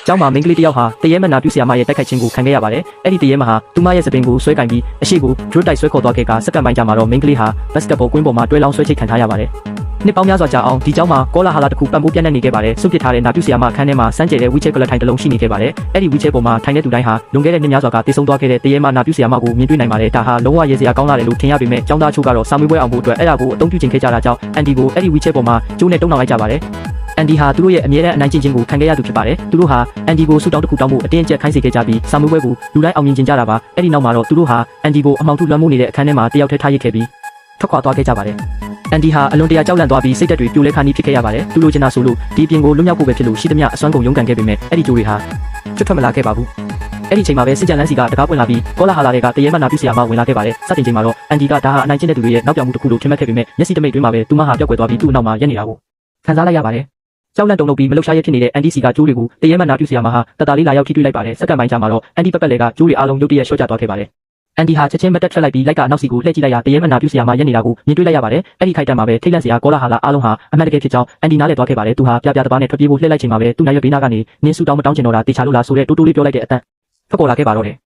ကျောင်းမှာမိန်းကလေးတစ်ယောက်ဟာတရေမနာပြုဆရာမရဲ့တိုက်ခိုက်ခြင်းကိုခံခဲ့ရပါတယ်။အဲ့ဒီတရေမဟာသူမရဲ့စပင်ကိုဆွဲကင်ပြီးအရှိကိုဒရွတ်တိုက်ဆွဲခေါ်သွားခဲ့ကစက္ကန့်ပိုင်းကြာမှာတော့မိန်းကလေးဟာဘတ်စကတ်ဘောကွင်းပေါ်မှာတွဲလောင်းဆွဲချိတ်ခံထားရပါတယ်။နှစ်ပေါင်းများစွာကြာအောင်ဒီကျောင်းမှာကောလာဟာလာတစ်ခုပံ့ပိုးပြန့်နှံ့နေခဲ့ပါတယ်။စွန့်ပစ်ထားတဲ့နာပြုဆရာမအခန်းထဲမှာစမ်းကြဲတဲ့ဝီချဲကလထိုင်တစ်လုံးရှိနေခဲ့ပါတယ်။အဲ့ဒီဝီချဲပေါ်မှာထိုင်တဲ့သူတိုင်းဟာလွန်ခဲ့တဲ့နှစ်များစွာကတည်ဆုံသွားခဲ့တဲ့တရေမနာပြုဆရာမကိုမြင်တွေ့နိုင်ပါတယ်။ဒါဟာလုံးဝရဲစရာကောင်းလာတယ်လို့ထင်ရပေမဲ့ကျောင်းသားချို့ကတော့စာမေးပွဲအောင်ဖို့အတွက်အဲ့ဒါကိုအသုံးပြုခြင်းခဲ့ကြတာကြောင့်အန်ဒီကိုအဲ့ဒီဝီချဲပေါ်မှာကျိုးနဲ့တုံးနှောင်လိုက်ကြပါတယ်။အန်ဒီဟာသူတို့ရဲ့အမြဲတမ်းအနိုင်ကျင့်ခြင်းကိုခံခဲ့ရသူဖြစ်ပါတယ်။သူတို့ဟာအန်ဒီကိုဆူတောင်းတစ်ခုတောင်းဖို့အတင်းအကျပ်ခိုင်းစေခဲ့ကြပြီးစာမေးပွဲကိုလူတိုင်းအောင်မြင်ကျင်ကြတာပါ။အဲ့ဒီနောက်မှာတော့သူတို့ဟာအန်ဒီကိုအမှောင်ထုလွှမ်းမိုးနေတဲ့အခန်းထဲမှာတယောက်တည်းထားရစ်ခဲ့ပြီးထွက်ခွာသွားခဲ့ကြပါတယ်။အန်ဒီဟာအလွန်တရာကြောက်လန့်သွားပြီးစိတ်သက်တွေပြိုလဲခါနီးဖြစ်ခဲ့ရပါတယ်။သူလိုချင်တာဆိုလို့ဒီပြင်ကိုလွတ်မြောက်ဖို့ပဲဖြစ်လို့ရှိသမျှအစွမ်းကုန်ရုန်းကန်ခဲ့ပေမဲ့အဲ့ဒီကြိုးတွေဟာကျွတ်ထွက်မလာခဲ့ပါဘူး။အဲ့ဒီချိန်မှာပဲစစ်ကြံလန်းစီကတကားပွင့်လာပြီးကောလာဟာလာတွေကတရေမနာပြုဆရာမဝင်လာခဲ့ပါတယ်။စတင်ချိန်မှာတော့အန်ဒီကဒါဟာအနိုင်ကျင့်တဲ့သူတွေရဲ့နောက်ပြောင်မှုတစ်ခုလို့ထင်မှတ်ခဲ့ပေမဲ့မျက်စိတမိတ်တွင်းမှာပဲသူမဟာပျောက်ကွယ်သွားပြီးသူ့အနောက်မှာရက်နေတာကိုခံစားလိုက်ရပါတယ်။ကြောက်လန့်တုန်လှုပ်ပြီးမလှုပ်ရှားရဖြစ်နေတဲ့အန်ဒီစီကကျိုးတွေကိုတရေမနာပြုဆရာမဟာတတလေးလာရောက်ထိတွေ့လိုက်ပါတယ်။စက္ကန့်ပိုင်းကြာမှာတော့အန်ဒီပက်ပက်လေကကျိုးတွေအားလုံးရုတ်တရက်ရှော့ကျသွားခဲ့ပါတယ်။အန်ဒီဟာချက်ချင်းမတက်ထွက်လိုက်ပြီးလိုက်ကနောက်စီကိုလှည့်ကြည့်လိုက်ရတရေမနာပြုဆရာမရက်နေတာကိုမြင်တွေ့လိုက်ရပါတယ်။အဲ့ဒီခိုက်တန်မှာပဲထိတ်လန့်စရာကောလာဟာလာအားလုံးဟာအမှန်တကယ်ဖြစ်ကြောင်းအန်ဒီနားလည်သွားခဲ့ပါတယ်။သူဟာပြပြတပားနဲ့ထွက်ပြေးဖို့လှည့်လိုက်ချိန်မှာပဲသူ့နိုင်ရွက်ဘေးနားကနေနင်းဆူတောင်းမတောင်းချင်တော့တာတေချာလို့လားဆိုတဲ့တိုးတိုးလေးပြောလိုက်တဲ့အတန်ထွက်ပေါ်လာခဲ့ပါတော့တယ်